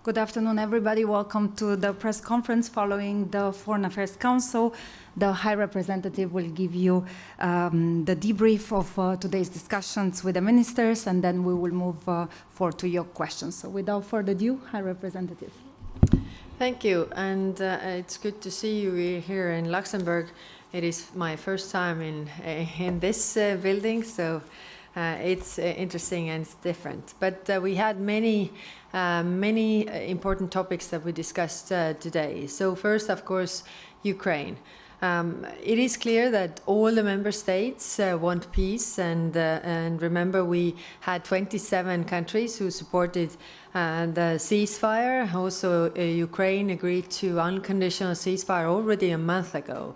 Good afternoon, everybody. Welcome to the press conference following the Foreign Affairs Council. The High Representative will give you the debrief of today's discussions with the ministers, and then we will move forward to your questions. So without further ado, High Representative. Thank you, and it's good to see you here in Luxembourg. It is my first time in this building, so it's interesting and it's different. But we had many important topics that we discussed today. So first, of course, Ukraine. It is clear that all the member states want peace, and remember we had 27 countries who supported the ceasefire. Also, Ukraine agreed to unconditional ceasefire already a month ago.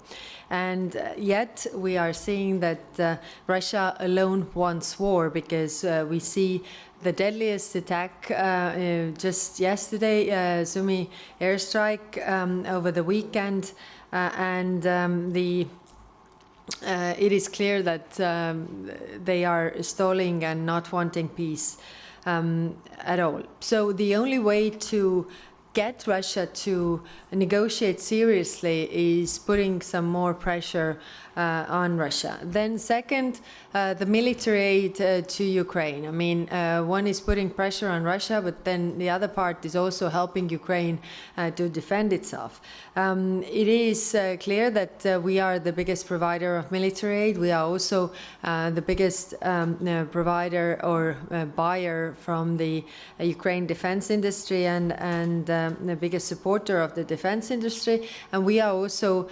And yet we are seeing that Russia alone wants war, because we see the deadliest attack just yesterday, Sumy airstrike over the weekend, and it is clear that they are stalling and not wanting peace at all. So the only way to get Russia to negotiate seriously is putting some more pressure on Russia. Then second, the military aid to Ukraine. I mean, one is putting pressure on Russia, but then the other part is also helping Ukraine to defend itself. It is clear that we are the biggest provider of military aid. We are also the biggest provider or buyer from the Ukraine defense industry, and the biggest supporter of the defense industry. And we are also,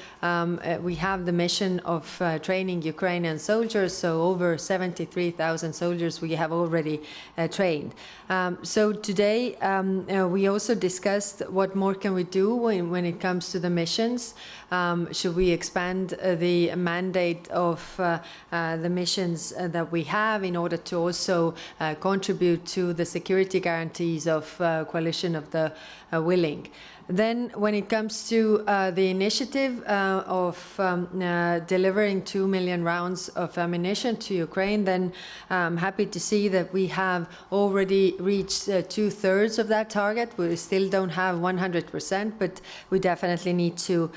we have the mission of training Ukrainian soldiers, so over 73,000 soldiers we have already trained. So today we also discussed what more can we do when it comes to the missions. Should we expand the mandate of the missions that we have in order to also contribute to the security guarantees of coalition of the willing? Then when it comes to the initiative of delivering 2 million rounds of ammunition to Ukraine, then I'm happy to see that we have already reached 2/3 of that target. We still don't have 100%, but we definitely need to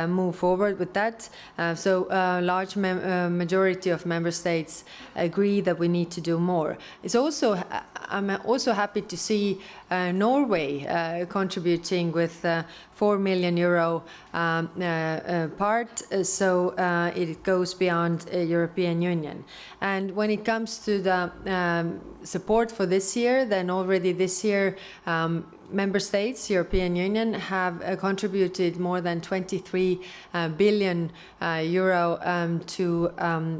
move forward with that. So a large majority of member states agree that we need to do more. I'm also happy to see Norway contributing with 4 million euro part, so it goes beyond European Union. And when it comes to the support for this year, then already this year member states, European Union, have contributed more than 23 billion euro to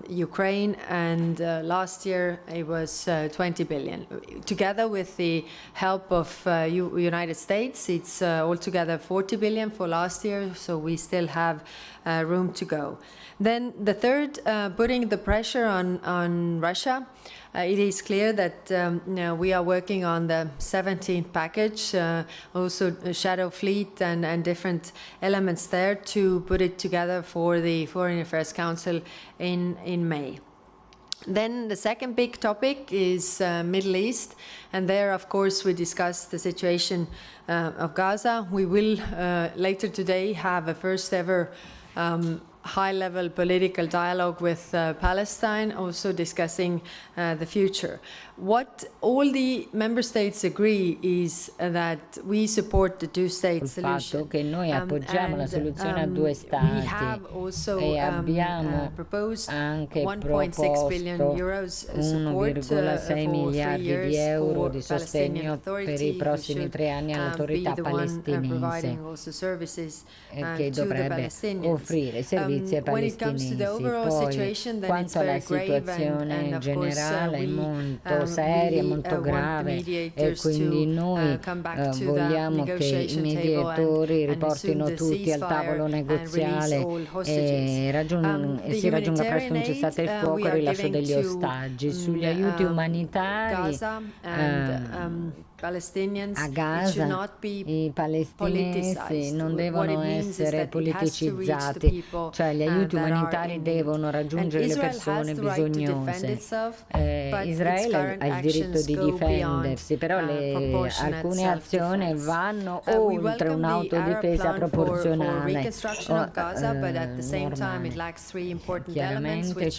Ukraine, and last year it was 20 billion. Together with the help of United States, it's altogether 40 billion for last year, so we still have room to go. Then the third, putting the pressure on Russia. It is clear that we are working on the 17th package, also shadow fleet and different elements there to put it together for the Foreign Affairs Council in May. Then the second big topic is Middle East, and there, of course, we discussed the situation of Gaza. We will later today have a first ever high-level political dialogue with Palestine, also discussing the future. What all the member states agree is that we support the two-state solution. Il fatto che noi appoggiamo la soluzione a due stati e abbiamo anche proposto 1,6 miliardi di euro di sostegno per i prossimi 3 anni all'autorità palestinese che dovrebbe offrire servizi ai palestinesi. Poi, quanto alla situazione generale, è molto seria, molto grave, e quindi noi vogliamo che i mediatori riportino tutti al tavolo negoziale e si raggiunga presto un cessate il fuoco e il rilascio degli ostaggi. Sugli aiuti umanitari a Gaza i palestinesi non devono essere politicizzati, cioè gli aiuti umanitari devono raggiungere le persone bisognose. Israele ha il diritto di difendersi, però alcune azioni vanno oltre un'autodifesa proporzionale. Chiaramente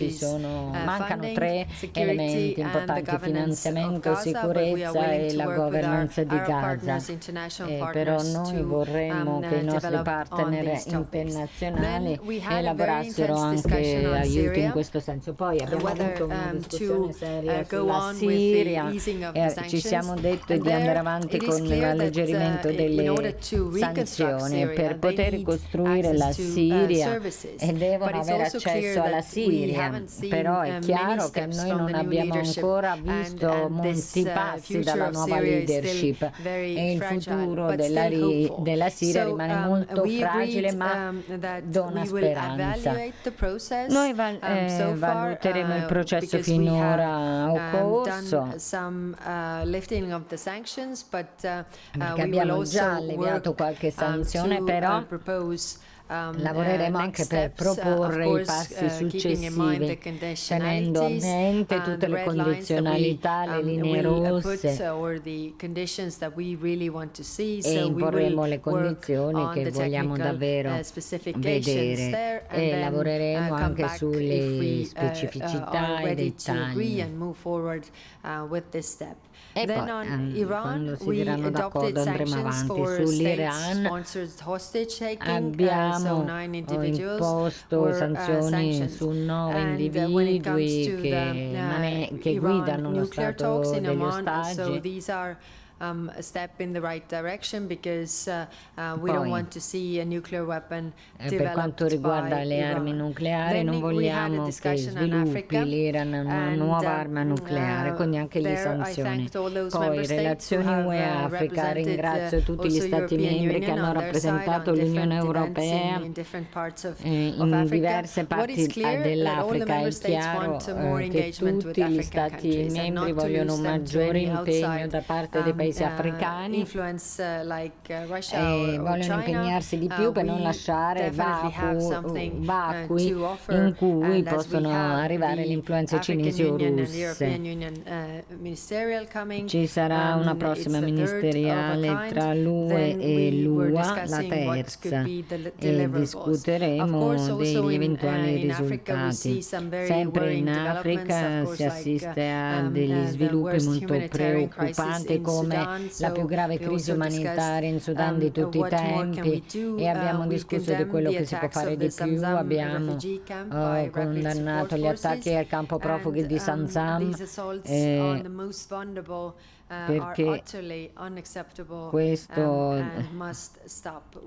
mancano 3 elementi importanti: finanziamento, sicurezza e la governance di Gaza. Però noi vorremmo che i nostri partner internazionali elaborassero anche aiuti in questo senso. Poi abbiamo avuto una discussione seria sulla Siria e ci siamo detti di andare avanti con l'alleggerimento delle sanzioni. Per poter ricostruire la Siria e devono avere accesso alla Siria, però è chiaro che noi non abbiamo ancora visto molti passi dalla nuova leadership e il futuro della Siria rimane molto fragile, ma dona speranza. Noi valuteremo il processo finora occorso, perché abbiamo già alleviato qualche sanzione, però lavoreremo anche per proporre i passi successivi, tenendo a mente tutte le condizionalità, le linee rosse, e imporremo le condizioni che vogliamo davvero vedere, e lavoreremo anche sulle specificità e dettagli. E poi, quando si diranno d'accordo, andremo avanti. Sull'Iran abbiamo imposto sanzioni su 9 individui che guidano lo Stato degli ostaggi. A step in the right direction because we don't want to see a nuclear weapon developed per quanto riguarda le armi nucleari, non vogliamo che sviluppi l'Iran una nuova arma nucleare, quindi anche le sanzioni. Poi relazioni UE-Africa, ringrazio tutti gli Stati membri che hanno rappresentato l'Unione Europea in diverse parti dell'Africa. È chiaro che tutti gli Stati membri vogliono un maggiore impegno da parte dei paesi africani e vogliono impegnarsi di più per non lasciare vacui in cui possono arrivare le influenze cinesi o russe. Ci sarà una prossima ministeriale tra l'UE e l'UA, la terza, e discuteremo degli eventuali risultati. Sempre in Africa si assiste a degli sviluppi molto preoccupanti, come la più grave crisi umanitaria in Sudan di tutti i tempi, e abbiamo discusso di quello che si può fare di più. Abbiamo condannato gli attacchi al campo profughi di Zamzam, perché questo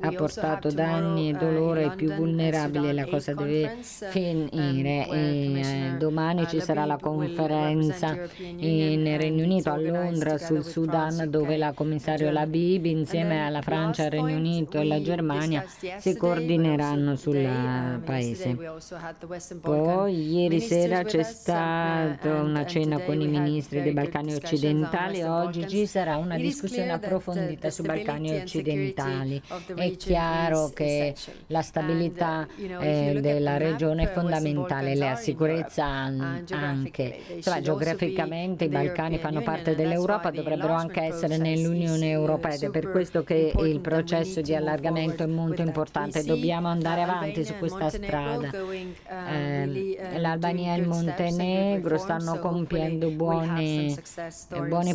ha portato danni e dolore ai più vulnerabili, e la cosa deve finire. E domani ci sarà la conferenza nel Regno Unito, a Londra, sul Sudan, dove la commissario Labibi insieme alla Francia, il Regno Unito e la Germania si coordineranno sul paese. Poi ieri sera c'è stata una cena con i ministri dei Balcani occidentali. Oggi ci sarà una discussione approfondita sui Balcani occidentali. È chiaro che la stabilità della regione è fondamentale, la sicurezza anche. Insomma, geograficamente i Balcani fanno parte dell'Europa, dovrebbero anche essere nell'Unione Europea, ed è per questo che il processo di allargamento è molto importante. Dobbiamo andare avanti su questa strada. L'Albania e il Montenegro stanno compiendo buoni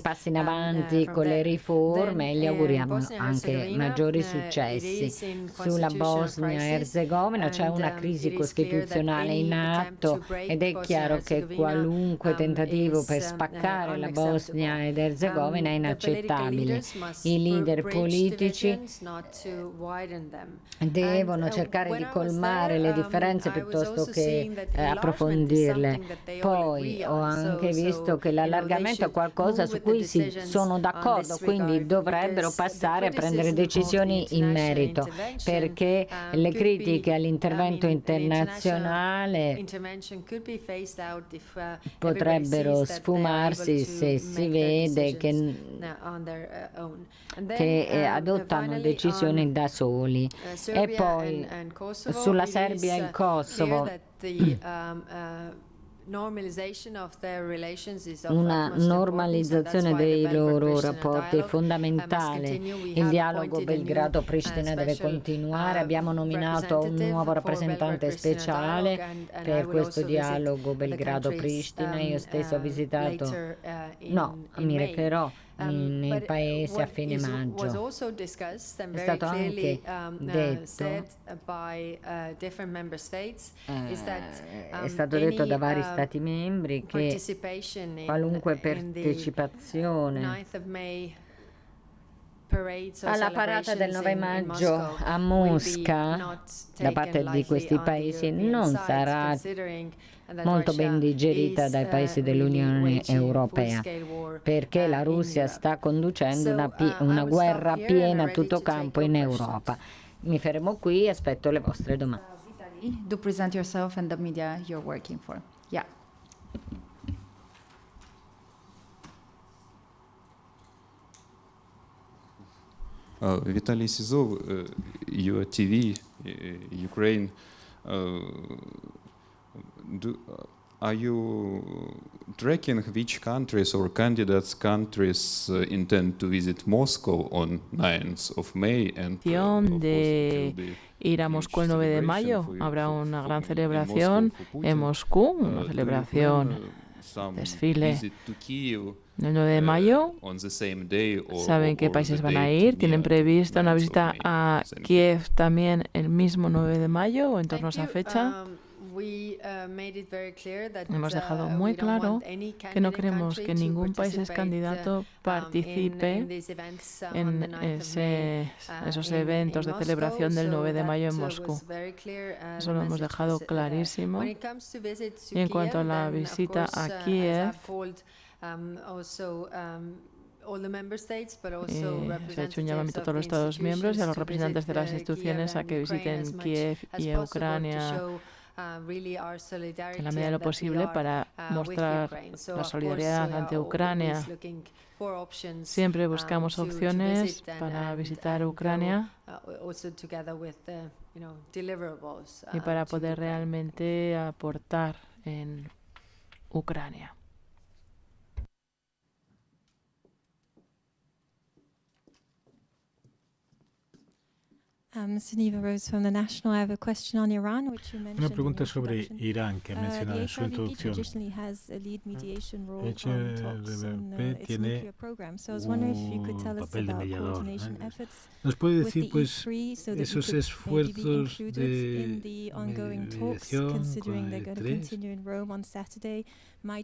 passi in avanti con le riforme, e gli auguriamo anche maggiori successi. Sulla Bosnia e Erzegovina c'è una crisi costituzionale in atto, ed è chiaro che qualunque tentativo per spaccare la Bosnia ed Erzegovina è inaccettabile. I leader politici devono cercare di colmare le differenze piuttosto che approfondirle. Poi ho anche visto che l'allargamento è qualcosa su cui sono d'accordo, quindi dovrebbero passare a prendere decisioni in merito, perché le critiche all'intervento internazionale potrebbero sfumarsi se si vede che che adottano decisioni da soli. E poi sulla Serbia e il Kosovo una normalizzazione dei loro rapporti è fondamentale. Il dialogo Belgrado-Pristina deve continuare. Abbiamo nominato un nuovo rappresentante speciale per questo dialogo Belgrado-Pristina. Io stesso ho visitato, mi recherò nei paesi a fine maggio. È stato anche è stato detto da vari Stati membri che qualunque partecipazione alla parata del 9 maggio a Mosca da parte di questi paesi non sarà molto ben digerita dai paesi dell'Unione Europea, perché la Russia sta conducendo una guerra piena a tutto campo in Europa. Mi fermo qui e aspetto le vostre domande. Vitaly, do present yourself and the media you're working for. Yeah. Vitaly Sizov, AUTDFensa, Ukraine. Are you tracking which countries or candidates countries intend to visit Moscow on 9th of May? De ir a Moscú el 9 de mayo. Habrá una gran celebración en Moscú, una celebración, desfile. El 9 de mayo, ¿saben qué países van a ir? ¿Tienen prevista una visita a Kiev también el mismo 9 de mayo o en torno a esa fecha? Hemos dejado muy claro que no queremos que ningún país candidato participe en esos eventos de celebración del 9 de mayo en Moscú. Eso lo hemos dejado clarísimo. Y en cuanto a la visita a Kiev, se ha hecho un llamamiento a todos los Estados miembros y a los representantes de las instituciones a que visiten Kiev y a Ucrania en la medida de lo posible para mostrar la solidaridad ante Ucrania. Siempre buscamos opciones para visitar Ucrania y para poder realmente aportar en Ucrania. Una pregunta sobre Irán que ha mencionado en su introducción. El HRVP tiene un papel de mediador. ¿Nos puede decir, pues, esos esfuerzos de mediación con el 3?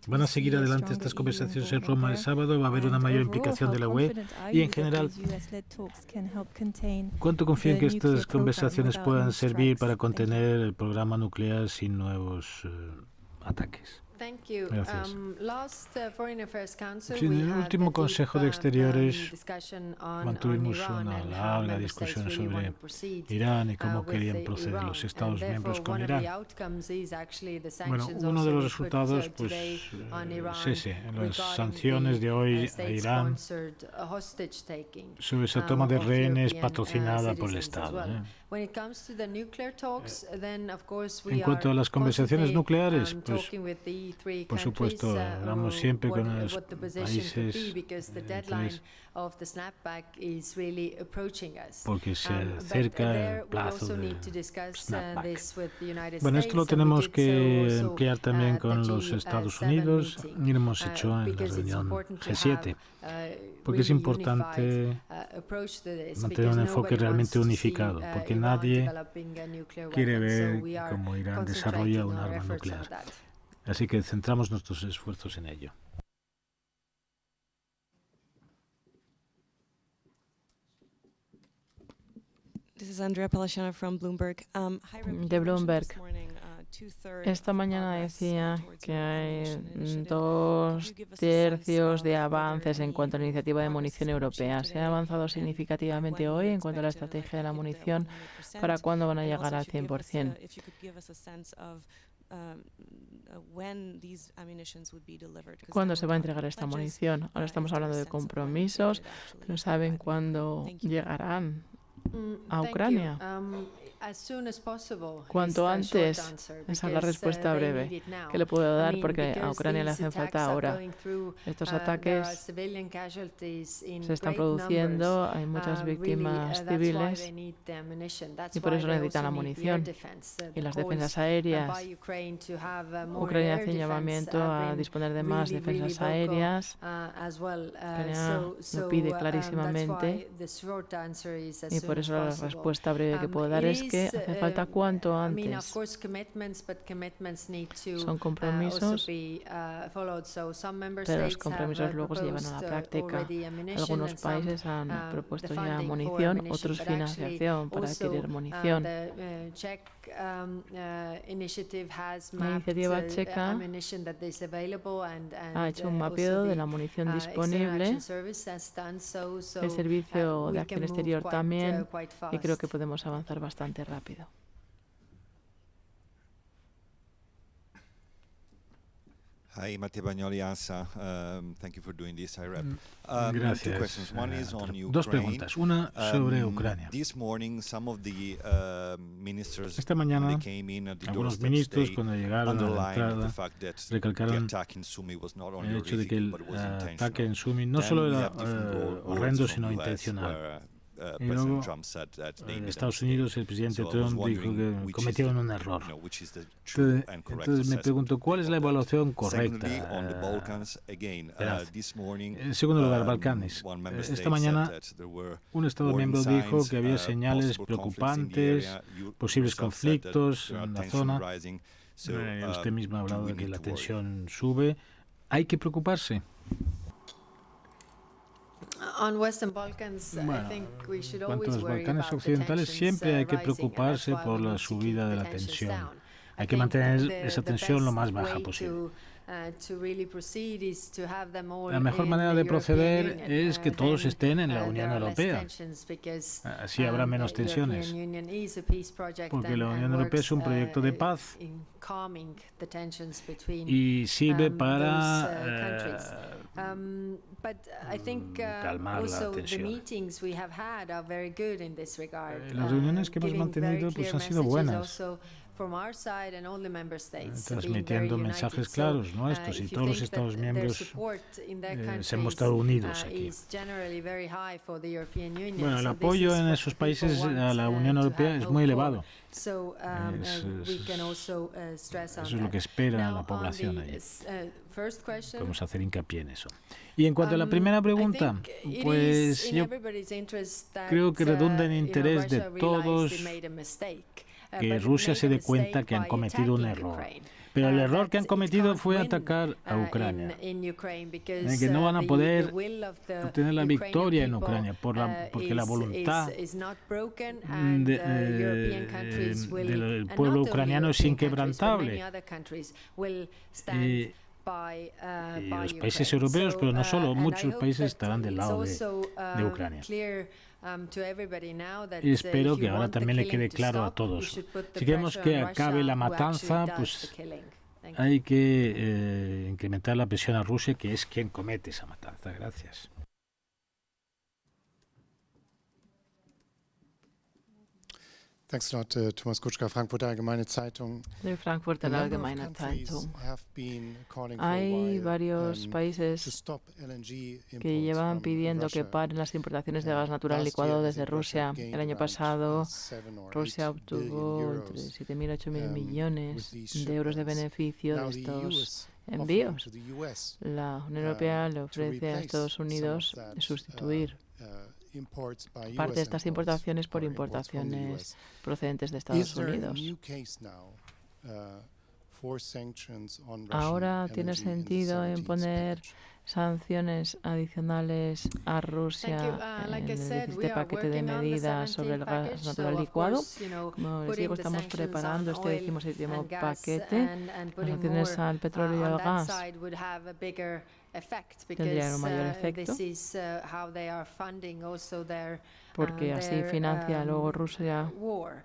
¿Van a seguir adelante estas conversaciones en Roma el sábado? ¿Va a haber una mayor implicación de la UE? Y en general, ¿cuánto confían que estas conversaciones puedan servir para contener el programa nuclear sin nuevos ataques? Gracias. En el último Consejo de Exteriores mantuvimos una larga discusión sobre Irán y cómo querían proceder los Estados miembros con Irán. Bueno, uno de los resultados pues, es ese, las sanciones de hoy a Irán sobre esa toma de rehenes patrocinada por el Estado. En cuanto a las conversaciones nucleares, pues, por supuesto, hablamos siempre con los países porque se acerca el plazo de snapback. Bueno, esto lo tenemos que emplear también con los Estados Unidos y lo hemos hecho en la reunión G7, porque es importante mantener un enfoque realmente unificado, porque nadie quiere ver cómo Irán desarrolla un arma nuclear. Así que centramos nuestros esfuerzos en ello. De Bloomberg. Esta mañana decía que hay 2/3 de avances en cuanto a la iniciativa de munición europea. ¿Se ha avanzado significativamente hoy en cuanto a la estrategia de la munición? ¿Para cuándo van a llegar al 100%? ¿Cuándo se va a entregar esta munición? Ahora estamos hablando de compromisos, pero ¿saben cuándo llegarán a Ucrania? Cuanto antes. Esa es la respuesta breve que le puedo dar, porque a Ucrania le hacen falta ahora. Estos ataques se están produciendo, hay muchas víctimas civiles y por eso necesitan la munición y las defensas aéreas. Ucrania hace un llamamiento a disponer de más defensas aéreas. Ucrania lo pide clarísimamente y por eso la respuesta breve que puedo dar es que hace falta cuanto antes. Son compromisos, pero los compromisos luego se llevan a la práctica. Algunos países han propuesto ya munición, otros financiación para adquirir munición. La iniciativa checa ha hecho un mapeo de la munición disponible. El Servicio de Acción Exterior también, y creo que podemos avanzar bastante rápido. Hi, Matteo Bagnoli, ASA. Thank you for doing this, IREP. Gracias. Dos preguntas. Una sobre Ucrania. Esta mañana, algunos ministros, cuando llegaron a la entrada, recalcaron el hecho de que el ataque en Sumi no solo era horrendo, sino intencional. Y luego, en Estados Unidos, el presidente Trump dijo que cometieron un error. Entonces me pregunto, ¿cuál es la evaluación correcta? En segundo lugar, Balcanes. Esta mañana, un Estado miembro dijo que había señales preocupantes, posibles conflictos en la zona. Usted mismo ha hablado de que la tensión sube. ¿Hay que preocuparse? Bueno, en cuanto a los Balcanes occidentales, siempre hay que preocuparse por la subida de la tensión. Hay que mantener esa tensión lo más baja posible. La mejor manera de proceder es que todos estén en la Unión Europea. Así habrá menos tensiones. Porque la Unión Europea es un proyecto de paz y sirve para calmar la tensión. Las reuniones que hemos mantenido pues, han sido buenas, transmitiendo mensajes claros nuestros, y todos los Estados miembros se han mostrado unidos aquí. Bueno, el apoyo en esos países a la Unión Europea es muy elevado. Eso es lo que espera la población allí. Podemos hacer hincapié en eso. Y en cuanto a la primera pregunta, pues yo creo que redunda en interés de todos que Rusia se dé cuenta que han cometido un error. Pero el error que han cometido fue atacar a Ucrania, que no van a poder obtener la victoria en Ucrania porque la voluntad del pueblo ucraniano es inquebrantable. Y los países europeos, pero no solo, muchos países estarán del lado de Ucrania. Y espero que ahora también le quede claro a todos. Si queremos que acabe la matanza, pues hay que incrementar la presión a Rusia, que es quien comete esa matanza. Gracias. Thanks a lot, Thomas Kutschka, Frankfurter Allgemeine Zeitung. De Frankfurter Allgemeine Zeitung. Hay varios países que llevan pidiendo que paren las importaciones de gas natural licuado desde Rusia. El año pasado, Rusia obtuvo entre 7.000 y 8.000 millones de euros de beneficio de estos envíos. La Unión Europea le ofrece a Estados Unidos sustituir parte de estas importaciones por importaciones procedentes de Estados Unidos. Ahora tiene sentido imponer sanciones adicionales a Rusia en este paquete de medidas sobre el gas natural licuado. Como les digo, estamos preparando este 17º paquete. Las sanciones al petróleo y al gas tendrían un mayor efecto, porque así financia luego Rusia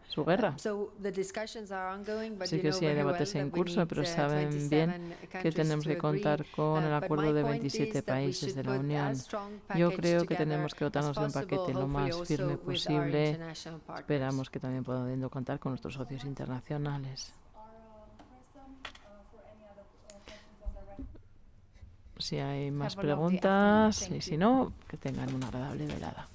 su guerra. Sí que sí hay debates en curso, pero saben bien que tenemos que contar con el acuerdo de 27 países de la Unión. Yo creo que tenemos que dotarnos de un paquete lo más firme posible. Esperamos que también podamos contar con nuestros socios internacionales. Si hay más preguntas y si no, que tengan una agradable velada.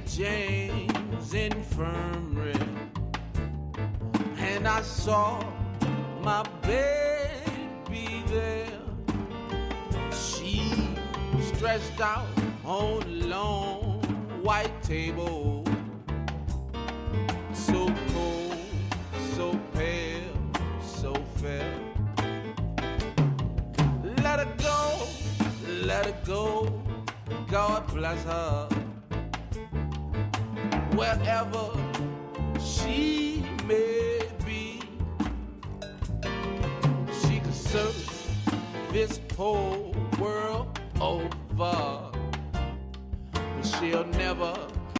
St. James Infirmary, and I saw my baby there. She stretched out on a long white table, so cold, so pale, so fair. Let her go, let her go, God bless her. Wherever she may be, she could search this whole world over, but she'll never